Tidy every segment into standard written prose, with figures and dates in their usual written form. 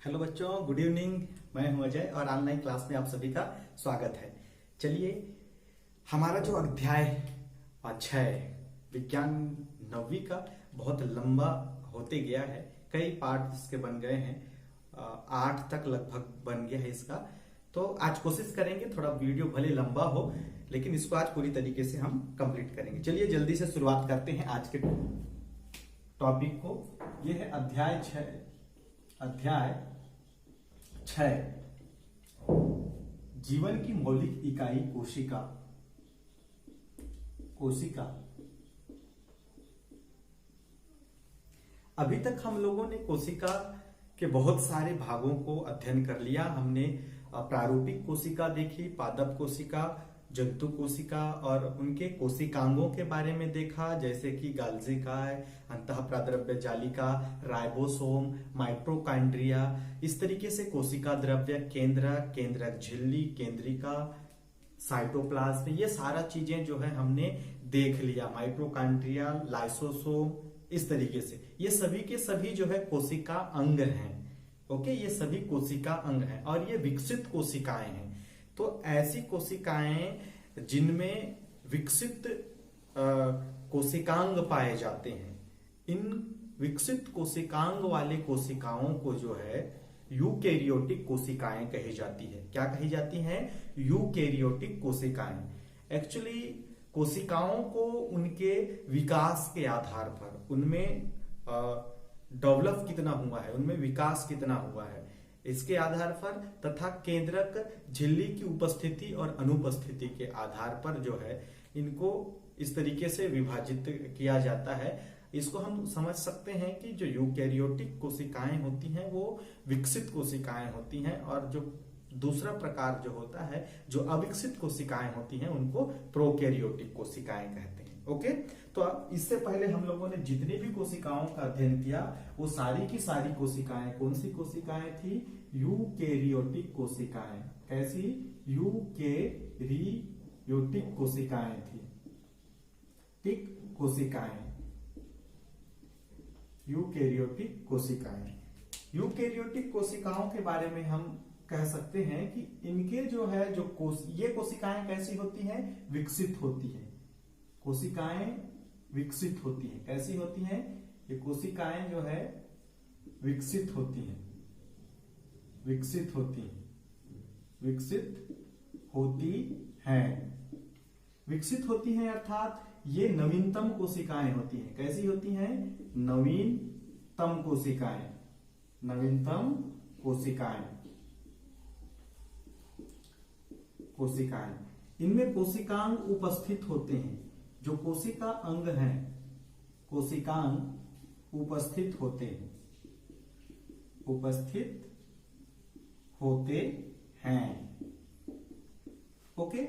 Hello बच्चों, good evening. मैं हूं अजय और ऑनलाइन क्लास में आप सभी का स्वागत है। चलिए, हमारा जो अध्याय 6 विज्ञान 9वीं का बहुत लंबा होते गया है। कई पार्ट इसके बन गए हैं, 8 तक लगभग बन गया है इसका। तो आज कोशिश करेंगे, थोड़ा वीडियो भले लंबा हो लेकिन इसको आज पूरी तरीके से हम कंप्लीट करेंगे। चलिए जल्दी से शुरुआत करते हैं आज के टॉपिक को। यह है अध्याय 6 जीवन की मौलिक इकाई कोशिका। अभी तक हम लोगों ने कोशिका के बहुत सारे भागों को अध्ययन कर लिया। हमने प्रारूपिक कोशिका देखी, पादप कोशिका, जंतु कोशिका और उनके कोशिकांगों के बारे में देखा, जैसे कि गाल्जी काय, अंतःप्राद्रव्य जालिका, राइबोसोम, माइटोकॉन्ड्रिया। इस तरीके से कोशिका द्रव्य, केंद्रक, केंद्रक झिल्ली, केंद्रिका, साइटोप्लाज्म, ये सारा चीजें जो है हमने देख लिया। माइटोकॉन्ड्रिया, लाइसोसोम, इस तरीके से ये सभी के सभी जो है कोशिका अंग हैं। ओके, ये सभी कोशिका अंग हैं और ये विकसित कोशिकाएं हैं। तो ऐसी कोशिकाएं जिनमें विकसित कोशिकांग पाए जाते हैं, इन विकसित कोशिकांग वाले कोशिकाओं को जो है यूकेरियोटिक कोशिकाएं कही जाती है। क्या कही जाती हैं? यूकेरियोटिक कोशिकाएं। एक्चुअली कोशिकाओं को उनके विकास के आधार पर, उनमें डेवलप कितना हुआ है, उनमें विकास कितना हुआ है, इसके आधार पर तथा केंद्रक झिल्ली की उपस्थिति और अनुपस्थिति के आधार पर जो है इनको इस तरीके से विभाजित किया जाता है। इसको हम समझ सकते हैं कि जो यूकैरियोटिक कोशिकाएं होती हैं वो विकसित कोशिकाएं होती हैं और जो दूसरा प्रकार जो होता है, जो अविकसित कोशिकाएं होती हैं, उनको प्रोकैरियोटिक कोशिकाएं कहते हैं। ओके, तो इससे पहले हम लोगों ने जितनी भी कोशिकाओं का अध्ययन किया वो सारी की सारी कोशिकाएं कौन सी कोशिकाएं थी? यूकैरियोटिक कोशिकाएं। कैसी? यूकैरियोटिक कोशिकाएं थी। ठीक, कोशिकाएं, यूकैरियोटिक कोशिकाएं। यूकैरियोटिक कोशिकाओं के बारे में हम कह सकते हैं कि इनके जो है ये कोशिकाएं कैसी होती हैं? विकसित होती हैं। कोशिकाएं विकसित होती हैं। कैसी होती हैं? ये कोशिकाएं जो है विकसित होती हैं। विकसित होती हैं। विकसित होती हैं अर्थात ये नवीनतम कोशिकाएं होती हैं। कैसी होती हैं? नवीनतम कोशिकाएं। नवीनतम कोशिकाएं। इनमें कोशिकांग उपस्थित होते हैं। जो कोशिका अंग हैं, कोशिकांग उपस्थित होते हैं। ओके,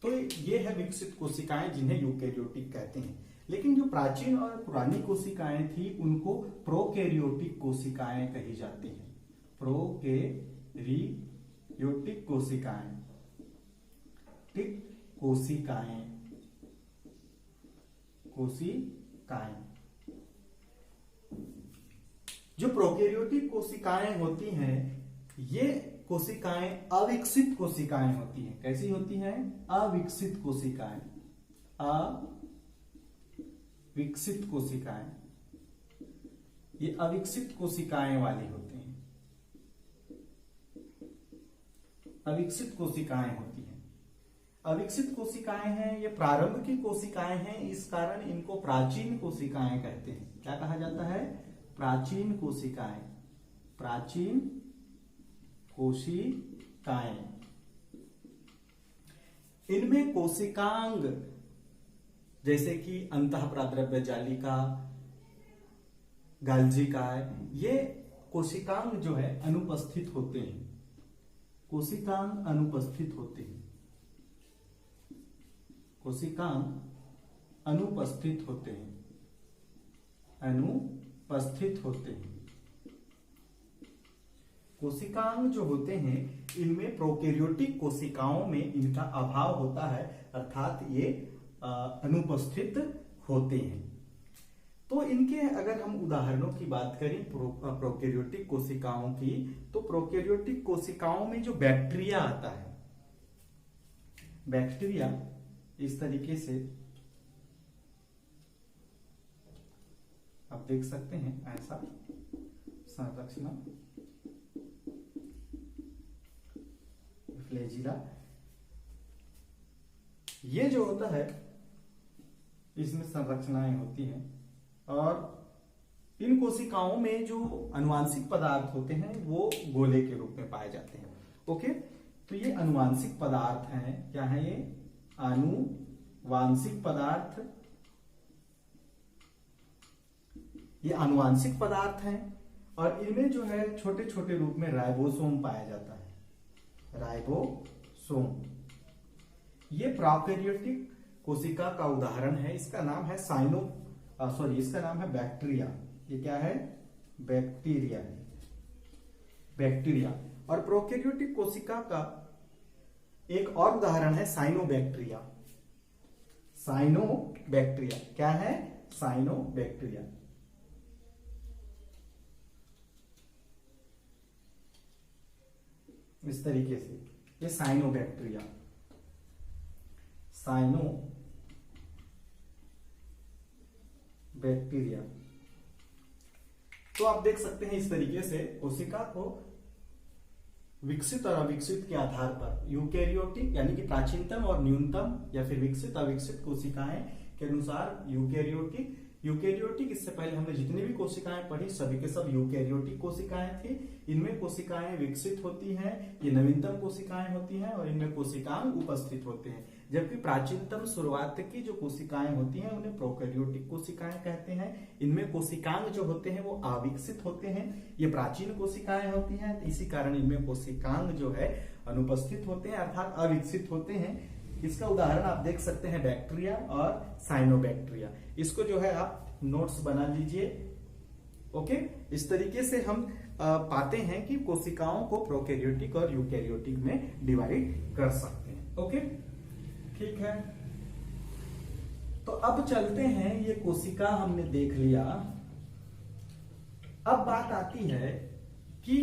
तो ये है विकसित कोशिकाएं जिन्हें यूकैरियोटिक कहते हैं। लेकिन जो प्राचीन और पुरानी कोशिकाएं थी उनको प्रोकैरियोटिक कोशिकाएं कही जाती हैं। प्रोकैरियोटिक कोशिकाएं। ठीक, कोशिकाएं। जो प्रोकैरियोटिक कोशिकाएं होती हैं ये कोशिकाएं अविकसित कोशिकाएं होती हैं। कैसी होती हैं? अविकसित कोशिकाएं। अविकसित कोशिकाएं, ये अविकसित कोशिकाएं वाली होती हैं। अविकसित कोशिकाएं होती हैं। अविकसित कोशिकाएं हैं, ये प्रारंभ की कोशिकाएं हैं, इस कारण इनको प्राचीन कोशिकाएं कहते हैं। क्या कहा जाता है? प्राचीन कोशिकाएं। प्राचीन कोशिकाएं। इनमें कोशिकांग जैसे कि अंतःप्राद्रव्य जालिका, गाल्जी काय, ये कोशिकांग जो है अनुपस्थित होते हैं। कोशिकांग अनुपस्थित होते हैं। कोशिकांग अनुपस्थित होते हैं। कोशिकांग जो होते हैं इनमें प्रोकैरियोटिक कोशिकाओं में इनका अभाव होता है, अर्थात ये अनुपस्थित होते हैं। तो तो इनके अगर हम उदाहरणों की बात करें प्रोकैरियोटिक कोशिकाओं की, तो प्रोकैरियोटिक कोशिकाओं में जो बैक्टीरिया आता है, बैक्टीरिया इस तरीके से आप देख सकते हैं, ऐसा संरचना फ्लैजिला, ये जो होता है इसमें संरचनाएं होती हैं, और इन कोशिकाओं में जो अनुवांशिक पदार्थ होते हैं वो गोले के रूप में पाए जाते हैं। ओके, तो ये अनुवांशिक पदार्थ हैं। क्या है ये? अनुवांशिक पदार्थ। ये अनुवांशिक पदार्थ हैं और इनमें जो है छोटे छोटे रूप में राइबोसोम पाया जाता है, राइबोसोम। ये प्रोकैरियोटिक कोशिका का उदाहरण है। इसका नाम है इसका नाम है बैक्टीरिया। ये क्या है? बैक्टीरिया। बैक्टीरिया। और प्रोकैरियोटिक कोशिका का एक और उदाहरण है साइनोबैक्टीरिया। साइनोबैक्टीरिया क्या है? साइनोबैक्टीरिया। इस तरीके से ये साइनोबैक्टीरिया, बैक्टीरिया। तो आप देख सकते हैं इस तरीके से कोशिका को विकसित और अविकसित के आधार पर यूकैरियोटिक यानी कि प्राचीनतम और न्यूनतम, या फिर विकसित अविकसित कोशिकाएं के अनुसार यूकैरियोटिक इससे पहले हमने जितनी भी कोशिकाएं पढ़ी सभी के सब यूकैरियोटिक कोशिकाएं थी। इनमें कोशिकाएं विकसित होती हैं, ये नवीनतम कोशिकाएं होती हैं और इनमें कोशिकांग उपस्थित होते हैं। जबकि प्राचीनतम शुरुआत की जो कोशिकाएं होती हैं उन्हें प्रोकैरियोटिक कोशिकाएं कहते हैं। इनमें कोशिकांग जो होते हैं वो अविकसित होते हैं। ये प्राचीन कोशिकाएं होती हैं, इसी कारण इनमें कोशिकांग जो है अनुपस्थित होते हैं, अर्थात अविकसित होते हैं। इसका उदाहरण आप देख सकते हैं बैक्टीरिया और साइनोबैक्टीरिया। इसको जो है आप नोट्स बना लीजिए। ओके, इस तरीके से हम पाते हैं कि कोशिकाओं को प्रोकैरियोटिक और यूकैरियोटिक में डिवाइड कर सकते हैं। ओके, ठीक है। तो अब चलते हैं, ये कोशिका हमने देख लिया। अब बात आती है कि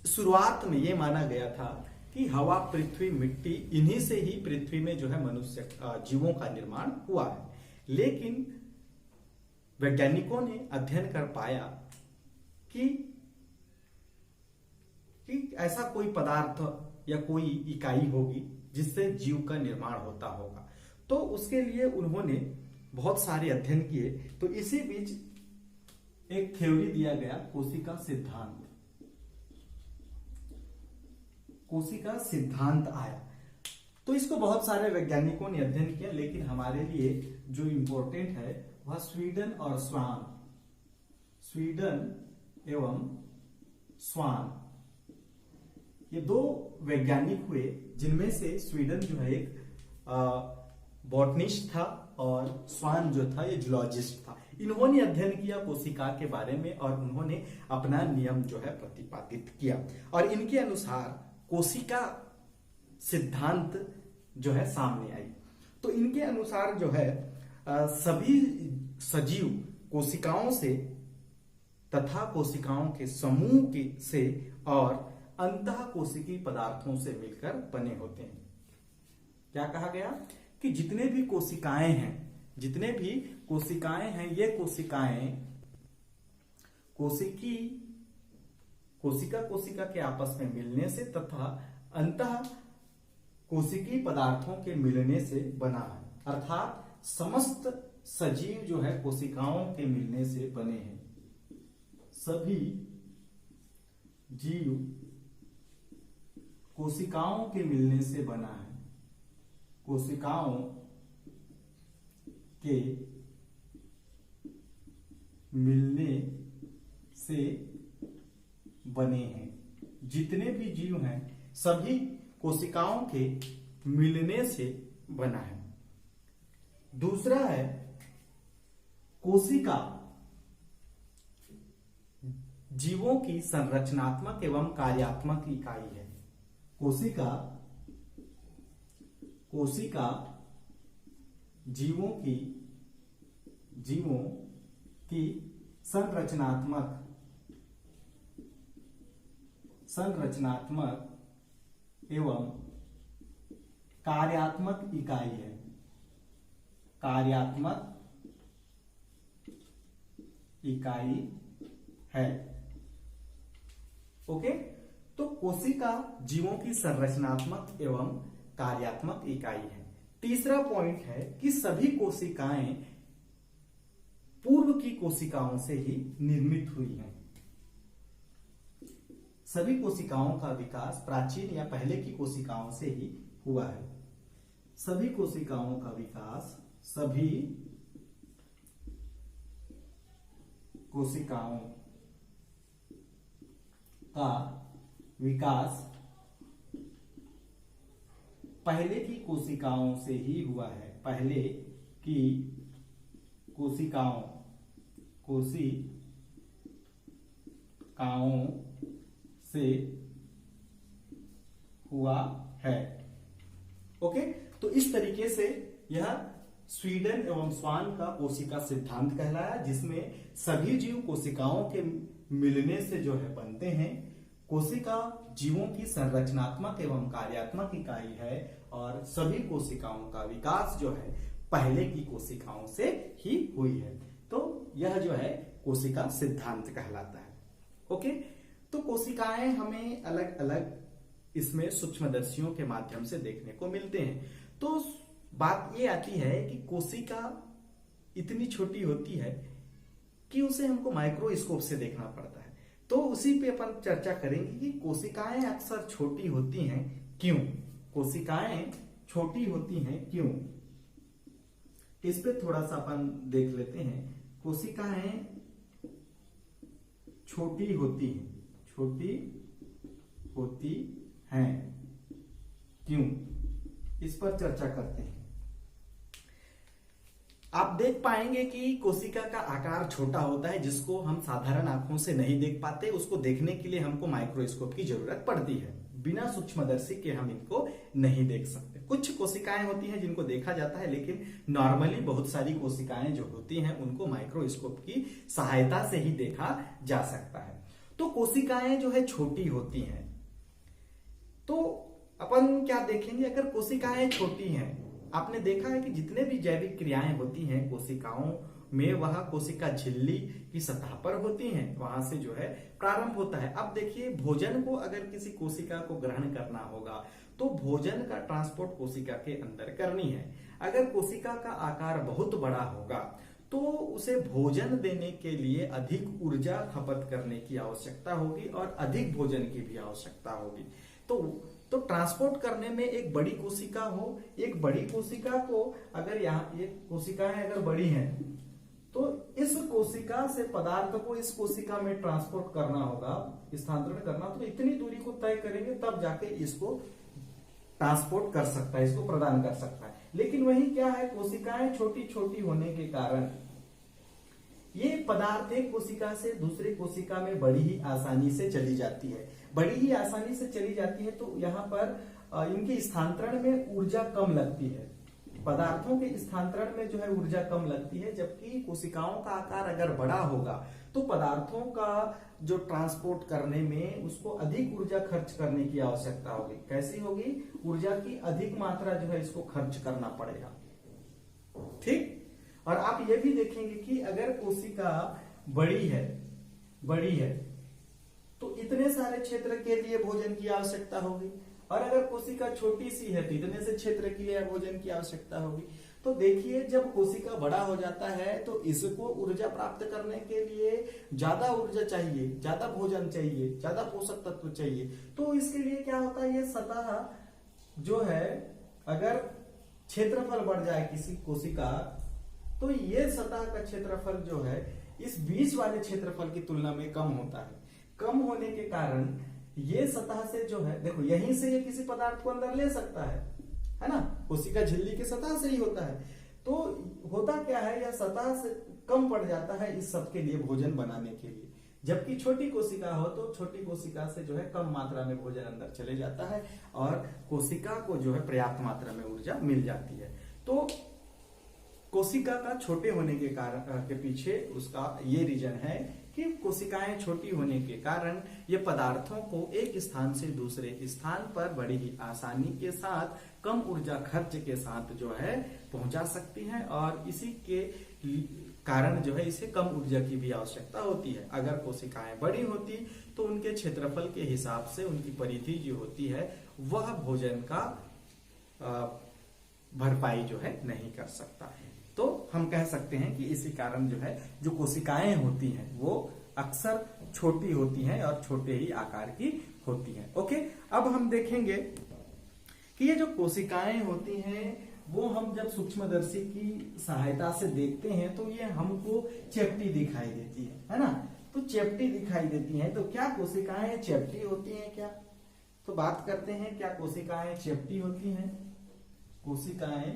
शुरुआत में ये माना गया था कि हवा, पृथ्वी, मिट्टी, इन्हीं से ही पृथ्वी में जो है मनुष्य जीवों का निर्माण हुआ है। लेकिन वैज्ञानिकों ने अध्ययन कर पाया कि ऐसा कोई पदार्थ या कोई इकाई होगी जिससे जीव का निर्माण होता होगा। तो उसके लिए उन्होंने बहुत सारे अध्ययन किए। तो इसी बीच एक थ्योरी दिया गया, कोशिका सिद्धांत। कोशिका सिद्धांत आया। तो इसको बहुत सारे वैज्ञानिकों ने अध्ययन किया, लेकिन हमारे लिए जो इंपॉर्टेंट है वह स्वीडन और स्वान, स्वीडन एवं स्वान, ये दो वैज्ञानिक हुए, जिनमें से स्वीडन जो है एक बॉटनिस्ट था और स्वान जो था ये जूलॉजिस्ट था। इन्होंने अध्ययन किया कोशिका के बारे में और उन्होंने अपना नियम जो है प्रतिपादित किया, और इनके अनुसार कोशिका सिद्धांत जो है सामने आई। तो इनके अनुसार जो है सभी सजीव कोशिकाओं से तथा कोशिकाओं के समूह के से और अंतः कोशिकीय पदार्थों से मिलकर बने होते हैं। क्या कहा गया कि जितने भी कोशिकाएं हैं, ये कोशिकाएं कोशिका के आपस में मिलने से तथा अंतः कोशिकीय पदार्थों के मिलने से बना है। अर्थात समस्त सजीव जो है कोशिकाओं के मिलने से बने हैं। सभी जीव कोशिकाओं के मिलने से बना है। कोशिकाओं के मिलने से बने हैं। जितने भी जीव हैं सभी कोशिकाओं के मिलने से बना है। दूसरा है कोशिका जीवों की संरचनात्मक एवं कार्यात्मक इकाई है। कोशिका जीवों की जीवों की संरचनात्मक एवं कार्यात्मक इकाई है। कार्यात्मक इकाई है। ओके, तो कोशिका जीवों की संरचनात्मक एवं कार्यात्मक इकाई है। तीसरा पॉइंट है कि सभी कोशिकाएं पूर्व की कोशिकाओं से ही निर्मित हुई हैं। सभी कोशिकाओं का विकास प्राचीन या पहले की कोशिकाओं से ही हुआ है। सभी कोशिकाओं का विकास, सभी कोशिकाओं का विकास पहले की कोशिकाओं से ही हुआ है। पहले की कोशिकाओं से हुआ है। ओके, तो इस तरीके से यह स्वीडन एवं स्वान का कोशिका सिद्धांत कहलाया, जिसमें सभी जीव कोशिकाओं के मिलने से जो है बनते हैं। कोशिका जीवों की संरचनात्मक एवं कार्यात्मक इकाई है और सभी कोशिकाओं का विकास जो है पहले की कोशिकाओं से ही हुई है। तो यह जो है कोशिका सिद्धांत कहलाता है। ओके, तो कोशिकाएं हमें अलग अलग इसमें सूक्ष्मदर्शियों के माध्यम से देखने को मिलते हैं। तो बात ये आती है कि कोशिका इतनी छोटी होती है कि उसे हमको माइक्रोस्कोप से देखना पड़ता है। तो उसी पे अपन चर्चा करेंगे कि कोशिकाएं अक्सर छोटी होती हैं क्यों। कोशिकाएं छोटी होती हैं क्यों, इस पे थोड़ा सा अपन देख लेते हैं। कोशिकाएं छोटी होती हैं क्यों, इस पर चर्चा करते हैं। आप देख पाएंगे कि कोशिका का आकार छोटा होता है, जिसको हम साधारण आंखों से नहीं देख पाते। उसको देखने के लिए हमको माइक्रोस्कोप की जरूरत पड़ती है। बिना सूक्ष्मदर्शी के हम इनको नहीं देख सकते। कुछ कोशिकाएं होती हैं जिनको देखा जाता है, लेकिन नॉर्मली बहुत सारी कोशिकाएं जो होती हैं उनको माइक्रोस्कोप की सहायता से ही देखा जा सकता है। तो कोशिकाएं जो है छोटी होती हैं, तो अपन क्या देखेंगे, अगर कोशिकाएं छोटी हैं, आपने देखा है कि जितने भी जैविक क्रियाएं होती हैं कोशिकाओं में, वह कोशिका झिल्ली की सतह पर होती हैं, वहां से जो है प्रारंभ होता है। अब देखिए, भोजन को अगर किसी कोशिका को ग्रहण करना होगा तो भोजन का ट्रांसपोर्ट कोशिका के अंदर करनी है। अगर कोशिका का आकार बहुत बड़ा होगा तो उसे भोजन देने के लिए अधिक ऊर्जा खपत करने की आवश्यकता होगी और अधिक भोजन की भी आवश्यकता होगी। तो ट्रांसपोर्ट करने में एक बड़ी कोशिका हो, एक बड़ी कोशिका को अगर यहाँ ये कोशिकाएं अगर बड़ी हैं तो इस कोशिका से पदार्थ को इस कोशिका में ट्रांसपोर्ट करना होगा, स्थानांतरण करना, तो इतनी दूरी को तय करेंगे तब जाके इसको ट्रांसपोर्ट कर सकता है, इसको प्रदान कर सकता है। लेकिन वही क्या है, कोशिकाएं छोटी छोटी होने के कारण ये पदार्थ एक कोशिका से दूसरी कोशिका में बड़ी ही आसानी से चली जाती है। बड़ी ही आसानी से चली जाती है तो यहाँ पर इनके स्थानांतरण में ऊर्जा कम लगती है। पदार्थों के स्थानांतरण में जो है ऊर्जा कम लगती है, जबकि कोशिकाओं का आकार अगर बड़ा होगा तो पदार्थों का जो ट्रांसपोर्ट करने में उसको अधिक ऊर्जा खर्च करने की आवश्यकता होगी। कैसी होगी, ऊर्जा की अधिक मात्रा जो है इसको खर्च करना पड़ेगा। ठीक, और आप ये भी देखेंगे कि अगर कोशिका बड़ी है तो इतने सारे क्षेत्र के लिए भोजन की आवश्यकता होगी, और अगर कोशिका छोटी सी है तो इतने से क्षेत्र के लिए भोजन की आवश्यकता होगी। तो देखिए, जब कोशिका बड़ा हो जाता है तो इसको ऊर्जा प्राप्त करने के लिए ज्यादा ऊर्जा चाहिए, ज्यादा भोजन चाहिए, ज्यादा पोषक तत्व चाहिए। तो इसके लिए क्या होता है, ये सतह जो है, अगर क्षेत्रफल बढ़ जाए किसी कोशिका, तो ये सतह का क्षेत्रफल जो है इस बीच वाले क्षेत्रफल की तुलना में कम होता है। कम होने के कारण ये सतह से जो है, देखो यहीं से ये किसी पदार्थ को अंदर ले सकता है ना, कोशिका झिल्ली की सतह से ही होता है। तो होता क्या है, यह सतह से कम पड़ जाता है इस सब के लिए भोजन बनाने के लिए। जबकि छोटी कोशिका हो तो छोटी कोशिका से जो है कम मात्रा में भोजन अंदर चले जाता है और कोशिका को जो है पर्याप्त मात्रा में ऊर्जा मिल जाती है। तो कोशिका का छोटे होने के कारण के पीछे उसका ये रीजन है कि कोशिकाएं छोटी होने के कारण ये पदार्थों को एक स्थान से दूसरे स्थान पर बड़ी ही आसानी के साथ कम ऊर्जा खर्च के साथ जो है पहुंचा सकती हैं, और इसी के कारण जो है इसे कम ऊर्जा की भी आवश्यकता होती है। अगर कोशिकाएं बड़ी होती तो उनके क्षेत्रफल के हिसाब से उनकी परिधि जो होती है वह भोजन का भरपाई जो है नहीं कर सकता है। तो हम कह सकते हैं कि इसी कारण जो है जो कोशिकाएं होती हैं वो अक्सर छोटी होती हैं और छोटे ही आकार की होती हैं। ओके, अब हम देखेंगे कि ये जो कोशिकाएं होती हैं वो हम जब सूक्ष्मदर्शी की सहायता से देखते हैं तो ये हमको चेप्टी दिखाई देती है ना। तो चेप्टी दिखाई देती हैं, तो क्या कोशिकाएं चेप्टी होती हैं क्या? तो बात करते हैं, क्या कोशिकाएं चेप्टी होती हैं? कोशिकाएं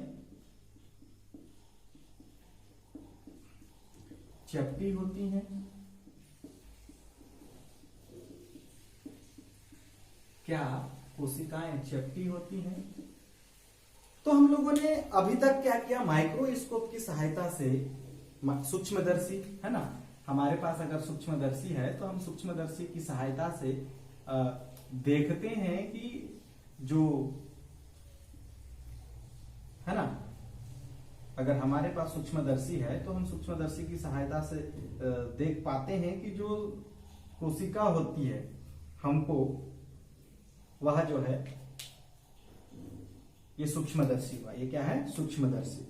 चेप्टी होती हैं। क्या कोशिकाएं चेप्टी होती हैं? तो हम लोगों ने अभी तक क्या किया, माइक्रोस्कोप की सहायता से सूक्ष्मदर्शी है ना, हमारे पास अगर सूक्ष्मदर्शी है तो हम सूक्ष्मदर्शी की सहायता से देखते हैं कि जो है ना, अगर हमारे पास सूक्ष्मदर्शी है तो हम सूक्ष्मदर्शी की सहायता से देख पाते हैं कि जो कोशिका होती है हमको वह जो है ये सूक्ष्मदर्शी हुआ। ये क्या है? सूक्ष्मदर्शी।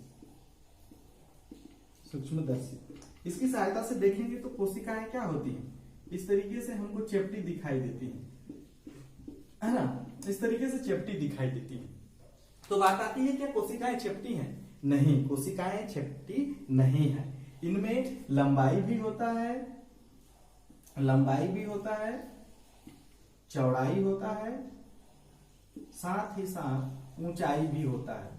सूक्ष्मदर्शी इसकी सहायता से देखेंगे तो कोशिकाएं क्या होती हैं, इस तरीके से हमको चेप्टी दिखाई देती है ना, इस तरीके से चेप्टी दिखाई देती है। तो बात आती है क्या कोशिकाएं चेप्टी हैं? नहीं, कोशिकाएं चेप्टी नहीं है। इनमें लंबाई भी होता है, लंबाई भी होता है, चौड़ाई होता है, साथ ही साथ ऊंचाई भी होता है।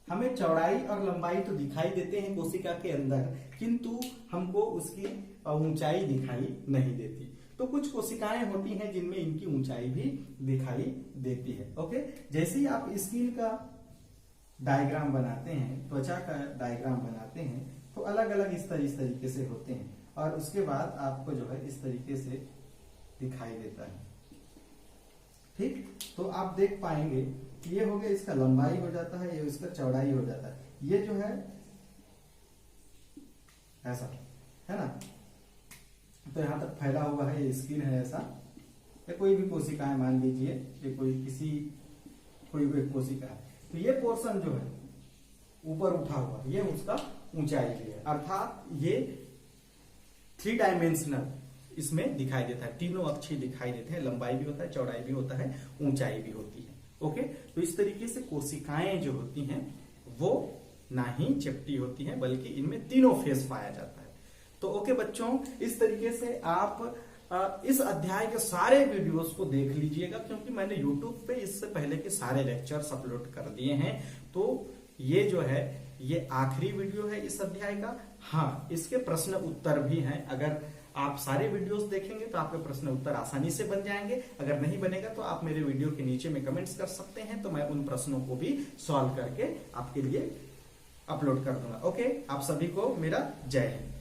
हमें चौड़ाई और लंबाई तो दिखाई देते हैं कोशिका के अंदर, किंतु हमको उसकी ऊंचाई दिखाई नहीं देती। तो कुछ कोशिकाएं होती हैं जिनमें इनकी ऊंचाई भी दिखाई देती है। ओके, जैसे ही आप स्किन का डायग्राम बनाते हैं, त्वचा का डायग्राम बनाते हैं, तो अलग अलग इस तरीके से होते हैं, और उसके बाद आपको जो है इस तरीके से दिखाई देता है। ठीक, तो आप देख पाएंगे कि ये हो गया, इसका लंबाई हो जाता है, ये इसका चौड़ाई हो जाता है। ये जो है ऐसा है ना, तो यहां तक फैला हुआ है, ये स्किन है ऐसा। या कोई भी कोशिका है, मान लीजिए ये कोई एक कोशिका है, तो ये पोर्शन जो है ऊपर उठा हुआ, ये उसका ऊंचाई भी है, अर्थात ये 3 डायमेंशनल इसमें दिखाई देता है, तीनों अक्षीय दिखाई देते हैं। लंबाई भी होता है, चौड़ाई भी होता है, ऊंचाई भी होती है। ओके, तो इस तरीके से कोशिकाएं जो होती हैं वो ना ही चेप्टी होती हैं, बल्कि इनमें तीनों फेस पाया जाता है। तो ओके बच्चों, इस तरीके से आप इस अध्याय के सारे वीडियोस को देख लीजिएगा, क्योंकि मैंने यूट्यूब पे इससे पहले के सारे लेक्चर्स अपलोड कर दिए हैं। तो ये जो है ये आखिरी वीडियो है इस अध्याय का। हाँ, इसके प्रश्न उत्तर भी हैं। अगर आप सारे वीडियोस देखेंगे तो आपके प्रश्न उत्तर आसानी से बन जाएंगे। अगर नहीं बनेगा तो आप मेरे वीडियो के नीचे में कमेंट्स कर सकते हैं, तो मैं उन प्रश्नों को भी सॉल्व करके आपके लिए अपलोड कर दूंगा। ओके, आप सभी को मेरा जय हिंद।